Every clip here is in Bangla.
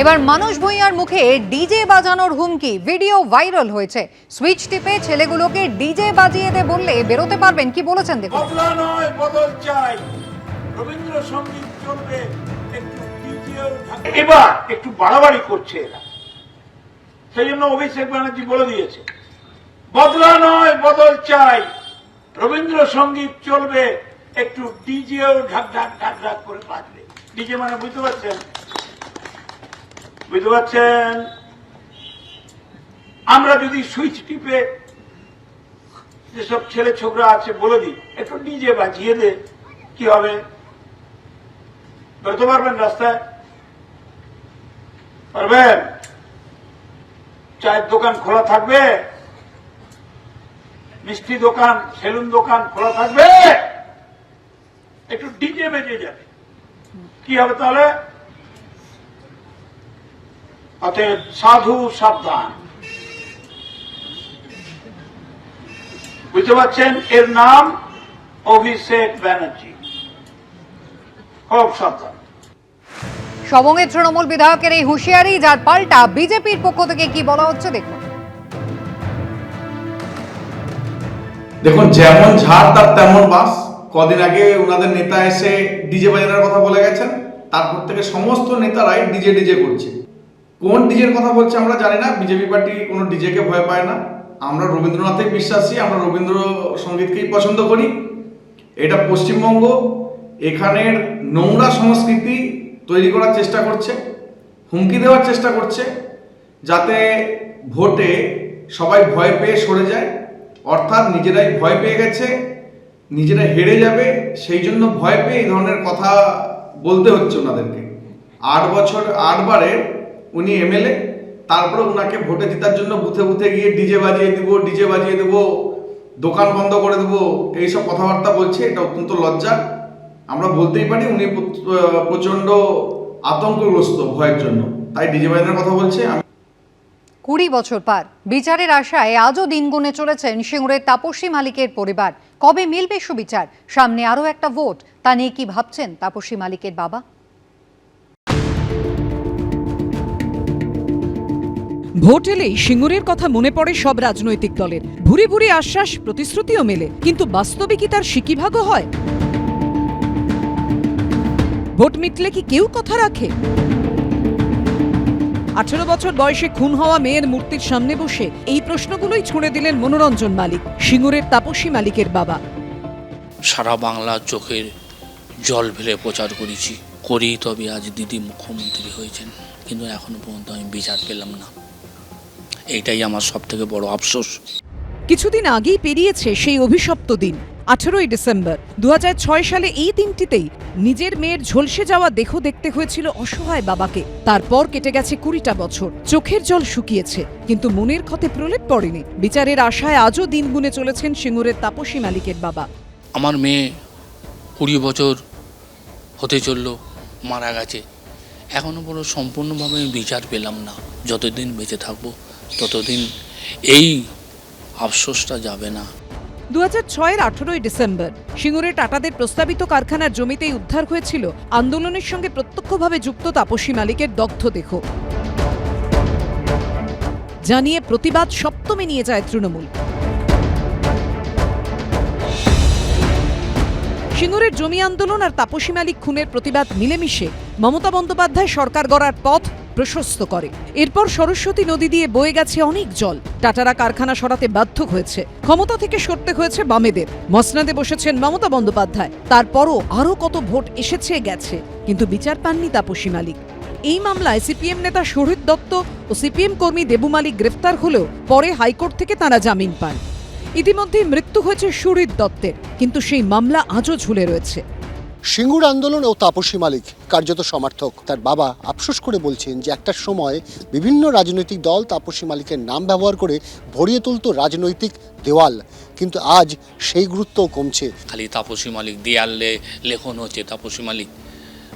এবার মানুষ ভূঁইয়ার মুখে ডিজে বাজানোর হুমকি, ভিডিও ভাইরাল হয়েছে। সুইচ টিপে ছেলেগুলোকে ডিজে বাজিয়ে দে বললে বেরোতে পারবেন, কি বলেছেন দেখুন। বদলা নয় বদল চাই, রবীন্দ্রসঙ্গীত চলবে, একটু ডিজেও থাকবে। এবার একটু বাড়াবাড়ি করছে এরা, সেই জন্য অভিষেক ব্যানার্জি বলে দিয়েছে বদলা নয় বদল চাই, রবীন্দ্রসঙ্গীত চলবে, একটু ডিজেও ঢাক ঢাক ঢাক ঢাক করে বাজবে। ডিজে মানে বুঝতে পারছেন? বুঝতে পারছেন? আমরা যদি সুইচ টিপে যেসব ছেলে ছোকরা আছে বলে দিই একটু ডিজে বাজিয়ে দে, কি হবে? বেরোতে পারবেন রাস্তায়? পারবেন? চায়ের দোকান খোলা থাকবে, মিষ্টি দোকান, সেলুন দোকান খোলা থাকবে, একটু ডিজে বেজে যাবে, কি হবে তাহলে? অতএব সাধু সাবধান। বুঝতে পারছেন? এর নাম অভিষেক ব্যানার্জি, খুব সাবধান। সবংয়ে তৃণমূল বিধায়কের এই হুঁশিয়ারি, যার পাল্টা বিজেপির পক্ষ থেকে কি বলা হচ্ছে দেখুন। দেখুন, যেমন ঝাড় তার তেমন বাস। কদিন আগে ওনাদের নেতা এসে ডিজে বাজানোর কথা বলে গেছেন, তারপর থেকে সমস্ত নেতারাই ডিজে ডিজে করছে। কোন ডিজের কথা বলছে আমরা জানি না। বিজেপি পার্টি কোনো ডিজেকে ভয় পায় না। আমরা রবীন্দ্রনাথে বিশ্বাসী, আমরা রবীন্দ্রসঙ্গীতকেই পছন্দ করি। এটা পশ্চিমবঙ্গ, এখানের নোংরা সংস্কৃতি তৈরি করার চেষ্টা করছে, হুমকি দেওয়ার চেষ্টা করছে, যাতে ভোটে সবাই ভয় পেয়ে সরে যায়। অর্থাৎ নিজেরাই ভয় পেয়ে গেছে, নিজেরা হেরে যাবে, সেই জন্য ভয় পেয়ে এই ধরনের কথা বলতে হচ্ছে ওনাদেরকে। 8 বছর 8 বারের উনি এমএলএ, তারপরে ওনাকে ভোটে জেতার জন্য বুথে বুথে গিয়ে ডিজে বাজিয়ে দেবো, দোকান বন্ধ করে দেবো, এইসব কথাবার্তা বলছে। এটা অত্যন্ত লজ্জার। আমরা বলতেই পারি উনি প্রচন্ড আতঙ্কগ্রস্ত ভয়ের জন্য, তাই ডিজে বাজানোর কথা বলছে। 20 বছর পার, বিচারের আশায় আজও দিন গুনে চলেছেন সিঙ্গুরের তাপসী মালিকের পরিবার। কবে মিলবে সুবিচার? সামনে আরও একটা ভোট, তা নিয়ে কি ভাবছেন তাপসী মালিকের বাবা? ভোট এলেই সিঙ্গুরের কথা মনে পড়ে সব রাজনৈতিক দলের। ভুরি ভুরি আশ্বাস, প্রতিশ্রুতিও মেলে, কিন্তু বাস্তবে কি তার সিকিভাগও হয়? ভোট মিটলে কি কেউ কথা রাখে? 18 বছর বয়সে খুন হওয়া মেয়ের মূর্তির সামনে বসে এই প্রশ্নগুলোই ছুঁড়ে দিলেন মনোরঞ্জন মালিক, সিঙ্গুরের তাপসী মালিকের বাবা। সারা বাংলা চোখের জল ফেলে প্রচার করি, তবে আজ দিদি মুখ্যমন্ত্রী হয়েছেন, কিন্তু এখনো পর্যন্ত আমি বিচার পেলাম না। এইটাই আমার সব থেকে বড় আফসোস। কিছুদিন আগেই পেরিয়েছে সেই অভিশপ্ত দিন, 18ই ডিসেম্বর 2006 সালে। এই দিনটিতেই নিজের মেয়ের ঝলসে যাওয়া দেহ দেখতে হয়েছিল অসহায় বাবাকে। তারপর কেটে গেছে 20টা বছর, চোখের জল শুকিয়েছে, কিন্তু মনের ক্ষতে প্রলেপ পড়েনি। বিচারের আশায় আজও দিন গুনে চলেছেন সিঙ্গুরের তাপসী মালিকের বাবা। আমার মেয়ে 20 বছর হতে চলল, মারা গেছে, এখনো পর্যন্ত সম্পূর্ণভাবে আমি বিচার পেলাম না। যতদিন বেঁচে থাকবো ততদিন এই আফসোসটা যাবে না। 2006-এর 18ই ডিসেম্বর সিঙ্গুরে টাটাদের প্রস্তাবিত কারখানার জমিতেই উদ্ধার হয়েছিল আন্দোলনের সঙ্গে প্রত্যক্ষভাবে যুক্ত তাপসী মালিকের দগ্ধ দেহ। জানিয়ে প্রতিবাদ সপ্তমে নিয়ে যায় তৃণমূল। সিঙ্গুরের জমি আন্দোলন আর তাপসী মালিক খুনের প্রতিবাদ মিলেমিশে মমতা বন্দ্যোপাধ্যায় সরকার গড়ার পথ প্রশস্ত করে। এরপর সরস্বতী নদী দিয়ে বয়ে গেছে অনেক জল। টাটারা কারখানা সরাতে বাধ্য হয়েছে, ক্ষমতা থেকে সরতে হয়েছে বামেদের। মসনাদে বসেছেন মমতা বন্দ্যোপাধ্যায়। তারপরও আরও কত ভোট এসেছে গেছে, কিন্তু বিচার পাননি তাপসী মালিক। এই মামলায় সিপিএম নেতা শহীদ দত্ত ও সিপিএম কর্মী দেবু মালিক গ্রেফতার হলেও পরে হাইকোর্ট থেকে তারা জামিন পান। ইতিমধ্যেই মৃত্যু হয়েছে শহীদ দত্তের, কিন্তু সেই মামলা আজও ঝুলে রয়েছে। সিঙ্গুর আন্দোলন ও তাপসী মালিক কার্যত সমর্থক। তার বাবা আফসোস করে বলছেন যে একটা সময় বিভিন্ন রাজনৈতিক দল তাপসী মালিকের নাম ব্যবহার করে ভরিয়ে তুলত রাজনৈতিক দেওয়াল, কিন্তু আজ সেই গুরুত্বও কমছে। খালি তাপসী মালিক, দেয়ালে লেখন হচ্ছে তাপসী মালিক,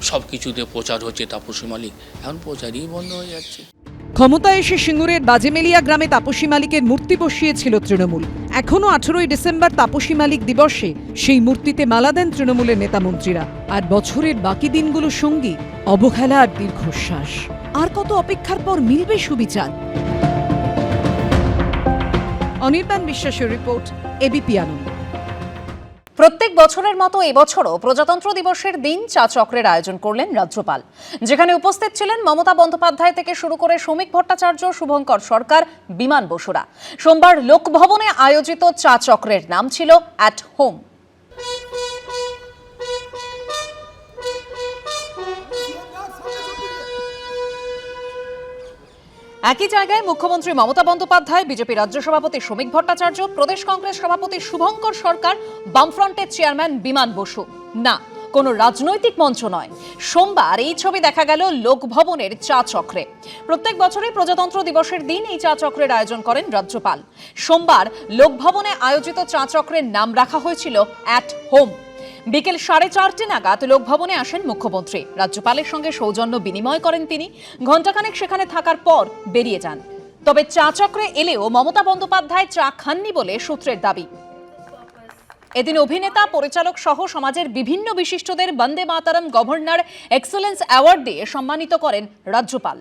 সব কিছুতে প্রচার হচ্ছে তাপসী মালিক, এখন প্রচারই বন্ধ হয়ে যাচ্ছে। ক্ষমতায় এসে সিঙ্গুরের বাজেমেলিয়া গ্রামে তাপসী মালিকের মূর্তি বসিয়েছিল তৃণমূল। এখনো 18ই ডিসেম্বর তাপসী মালিক দিবসে সেই মূর্তিতে মালা দেন তৃণমূলের নেতামন্ত্রীরা। আর বছরের বাকি দিনগুলো সঙ্গী অবহেলা আর দীর্ঘশ্বাস। আর কত অপেক্ষার পর মিলবে সুবিচার? অনির্বাণ বিশ্বাসের রিপোর্ট, এবিপি আনন্দ। প্রত্যেক বছরের মতো এবছরও প্রজাতন্ত্র দিবসের দিন চা চক্রের আয়োজন করলেন রাজ্যপাল, যেখানে উপস্থিত ছিলেন মমতা বন্দ্যোপাধ্যায় থেকে শুরু করে শ্রমিক ভট্টাচার্য, শুভঙ্কর সরকার, বিমান বসুরা। সোমবার লোকভবনে আয়োজিত চা চক্রের নাম ছিল অ্যাট হোম। একই জায়গায় মুখ্যমন্ত্রী মমতা বন্দ্যোপাধ্যায়, বিজেপি রাজ্য সভাপতি শ্রমিক ভট্টাচার্য, প্রদেশ কংগ্রেস সভাপতি শুভঙ্কর সরকার, বামফ্রন্টের চেয়ারম্যান বিমান বসু। না, কোনো রাজনৈতিক মঞ্চ নয়। সোমবার এই ছবি দেখা গেল লোকভবনের চা চক্রে। প্রত্যেক বছরই প্রজাতন্ত্র দিবসের দিন এই চা চক্রের আয়োজন করেন রাজ্যপাল। সোমবার লোকভবনে আয়োজিত চা চক্রের নাম রাখা হয়েছিল অ্যাট হোম। বিকেল 4:30 নাগাদ লোকভবনে আসেন মুখ্যমন্ত্রী। রাজ্যপালের সঙ্গে সৌজন্য বিনিময় করেন তিনি। ঘণ্টাখানেক সেখানে থাকার পর বেরিয়ে যান। তবে চা চক্রে এলেও মমতা বন্দ্যোপাধ্যায় চা খাননি বলে সূত্রের দাবি। এদিন অভিনেতা, পরিচালক সহ সমাজের বিভিন্ন বিশিষ্টদের বন্দে মাতরম গভর্নর এক্সেলেন্স অ্যাওয়ার্ড দিয়ে সম্মানিত করেন রাজ্যপাল।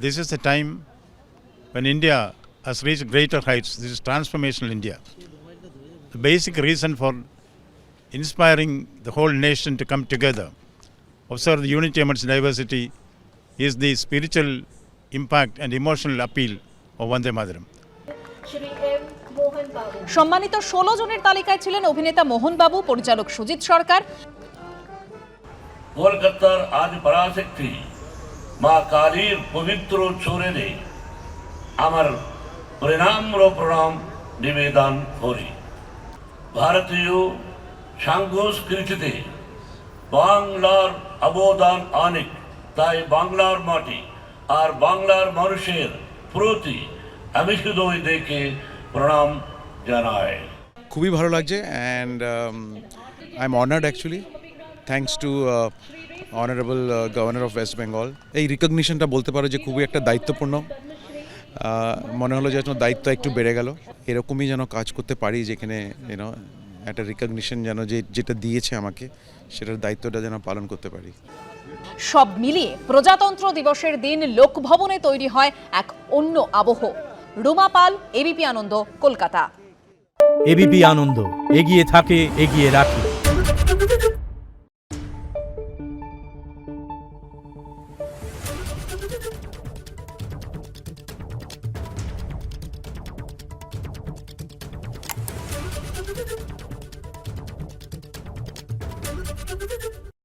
This is the time when India has reached greater heights. This is transformational India. The basic reason for inspiring the whole nation to come together, observe the unity amidst diversity, is the spiritual impact and emotional appeal of Vande Mataram. সম্মানিত 16 জনের তালিকায় ছিলেন অভিনেতা মোহন বাবু, পরিচালক সুজিত সরকার। কলকাতার আজ পরাশক্তি মা কালীর পবিত্র চরণে আমার প্রণাম নিবেদন করি। ভারতীয় সংস্কৃতিতে বাংলার অবদান অনেক, তাই বাংলার মাটি আর বাংলার মানুষের প্রতি আমি হৃদয় থেকে প্রণাম জানাই। খুবই ভালো লাগছে and I am honoured actually, thanks to honourable governor of West Bengal. এই রিকগনিশনটা বলতে পারো যে খুবই একটা দায়িত্বপূর্ণ, মনে হলো যেন দায়িত্ব একটু বেড়ে গেল। এরকমই যেন কাজ করতে পারি, যেখানে একটা রিকগনিশন যেন যেটা দিয়েছে আমাকে, সেটার দায়িত্বটা যেন পালন করতে পারি। সব মিলিয়ে প্রজাতন্ত্র দিবসের দিন লোকভবনে তৈরি হয় এক অন্য আবহ। রুমা পাল, এবিপি আনন্দ, কলকাতা। এবিপি আনন্দ, এগিয়ে থাকে, এগিয়ে রাখে।